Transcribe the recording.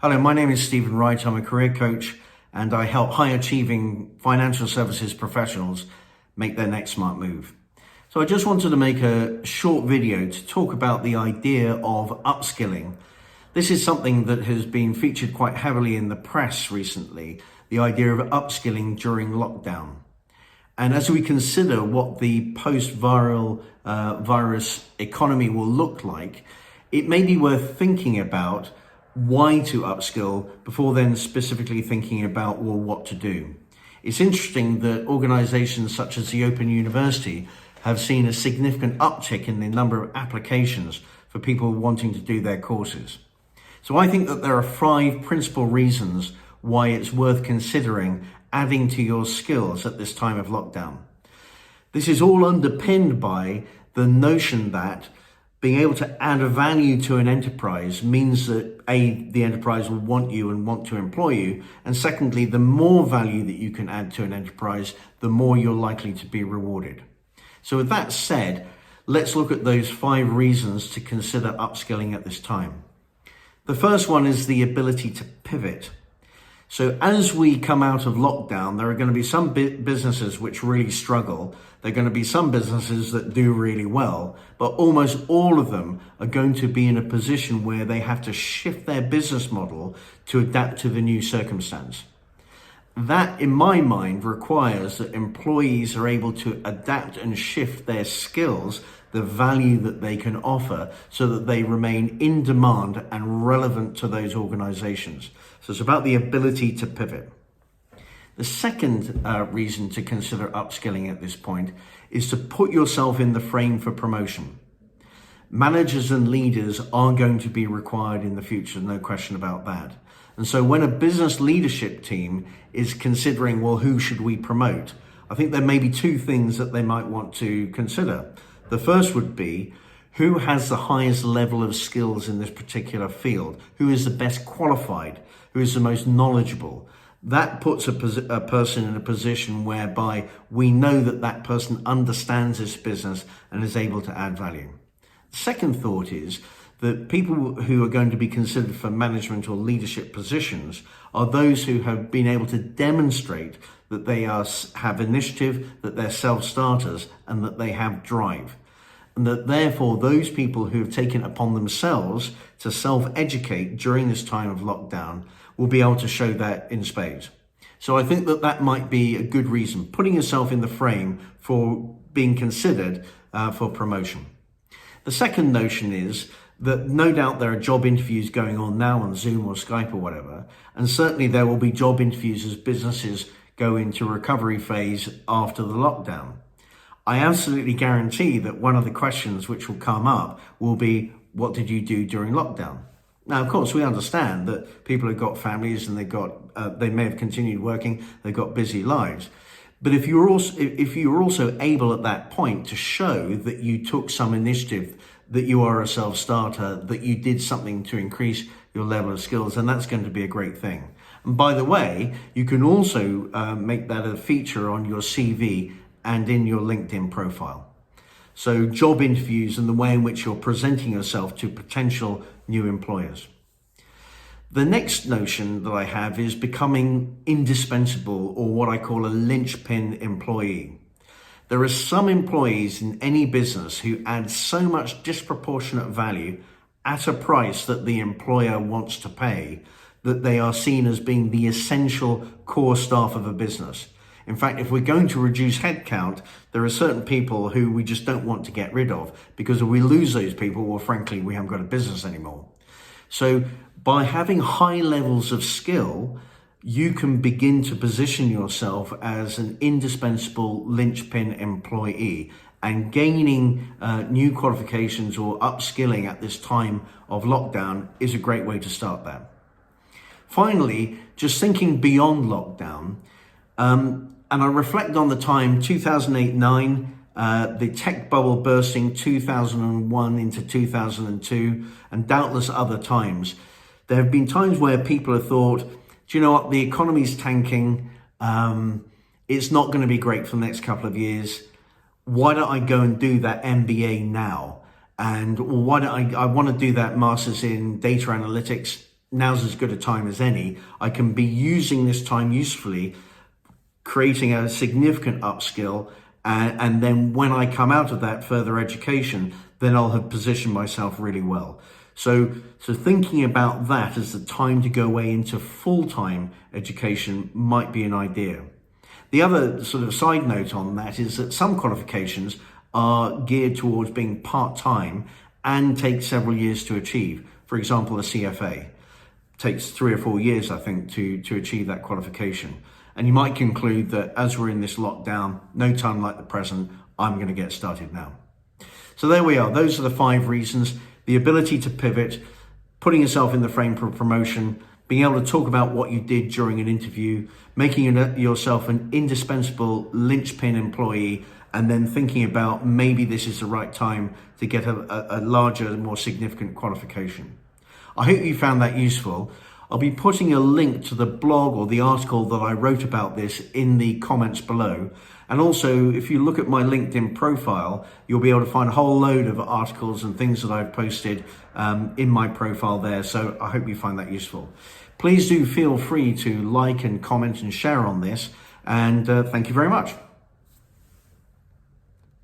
Hello, my name is Stephen Wright. I'm a career coach and I help high achieving financial services professionals make their next smart move. So I just wanted to make a short video to talk about the idea of upskilling. This is something that has been featured quite heavily in the press recently, the idea of upskilling during lockdown. And as we consider what the post-viral virus economy will look like, it may be worth thinking about why to upskill before then specifically thinking about, well, what to do. It's interesting that organizations such as the Open University have seen a significant uptick in the number of applications for people wanting to do their courses. So I think that there are 5 principal reasons why it's worth considering adding to your skills at this time of lockdown. This is all underpinned by the notion that being able to add a value to an enterprise means that A, the enterprise will want you and want to employ you. And secondly, the more value that you can add to an enterprise, the more you're likely to be rewarded. So with that said, let's look at those 5 reasons to consider upskilling at this time. The first one is the ability to pivot. So as we come out of lockdown, there are going to be some businesses which really struggle. There are going to be some businesses that do really well, but almost all of them are going to be in a position where they have to shift their business model to adapt to the new circumstance. That, in my mind, requires that employees are able to adapt and shift their skills, the value that they can offer, so that they remain in demand and relevant to those organizations. So it's about the ability to pivot. The second reason to consider upskilling at this point is to put yourself in the frame for promotion. Managers and leaders are going to be required in the future, no question about that. And so when a business leadership team is considering, well, who should we promote? I think there may be 2 things that they might want to consider. The first would be, who has the highest level of skills in this particular field? Who is the best qualified? Who is the most knowledgeable? That puts a person in a position whereby we know that that person understands this business and is able to add value. The second thought is that people who are going to be considered for management or leadership positions are those who have been able to demonstrate that they have initiative, that they're self-starters, and that they have drive. And that therefore those people who have taken it upon themselves to self-educate during this time of lockdown will be able to show that in spades. So I think that that might be a good reason, putting yourself in the frame for being considered for promotion. The second notion is that no doubt there are job interviews going on now on Zoom or Skype or whatever, and certainly there will be job interviews as businesses go into recovery phase after the lockdown. I absolutely guarantee that one of the questions which will come up will be, what did you do during lockdown? Now, of course, we understand that people have got families and they may have continued working, they've got busy lives. But if you're also able at that point to show that you took some initiative, that you are a self-starter, that you did something to increase your level of skills, then that's going to be a great thing. And by the way, you can also make that a feature on your CV and in your LinkedIn profile. So job interviews and the way in which you're presenting yourself to potential new employers. The next notion that I have is becoming indispensable, or what I call a linchpin employee. There are some employees in any business who add so much disproportionate value at a price that the employer wants to pay that they are seen as being the essential core staff of a business. In fact, if we're going to reduce headcount, there are certain people who we just don't want to get rid of, because if we lose those people, well, frankly, we haven't got a business anymore. So by having high levels of skill, you can begin to position yourself as an indispensable linchpin employee, and gaining new qualifications or upskilling at this time of lockdown is a great way to start that. Finally, just thinking beyond lockdown, and I reflect on the time 2008-9, the tech bubble bursting 2001 into 2002, and doubtless other times. There have been times where people have thought, do you know what, the economy's tanking, it's not going to be great for the next couple of years. Why don't I go and do that MBA now? And why don't I want to do that master's in data analytics now's as good a time as any. I can be using this time usefully, creating a significant upskill, and then when I come out of that further education, then I'll have positioned myself really well. So thinking about that as the time to go away into full-time education might be an idea. The other sort of side note on that is that some qualifications are geared towards being part-time and take several years to achieve. For example, a CFA takes 3 or 4 years, I think, to achieve that qualification. And you might conclude that as we're in this lockdown, no time like the present, I'm going to get started now. So there we are. Those are the 5 reasons: the ability to pivot, putting yourself in the frame for promotion, being able to talk about what you did during an interview, making yourself an indispensable linchpin employee, and then thinking about maybe this is the right time to get a larger, more significant qualification. I hope you found that useful. I'll be putting a link to the blog or the article that I wrote about this in the comments below. And also, if you look at my LinkedIn profile, you'll be able to find a whole load of articles and things that I've posted in my profile there. So I hope you find that useful. Please do feel free to like and comment and share on this. And thank you very much.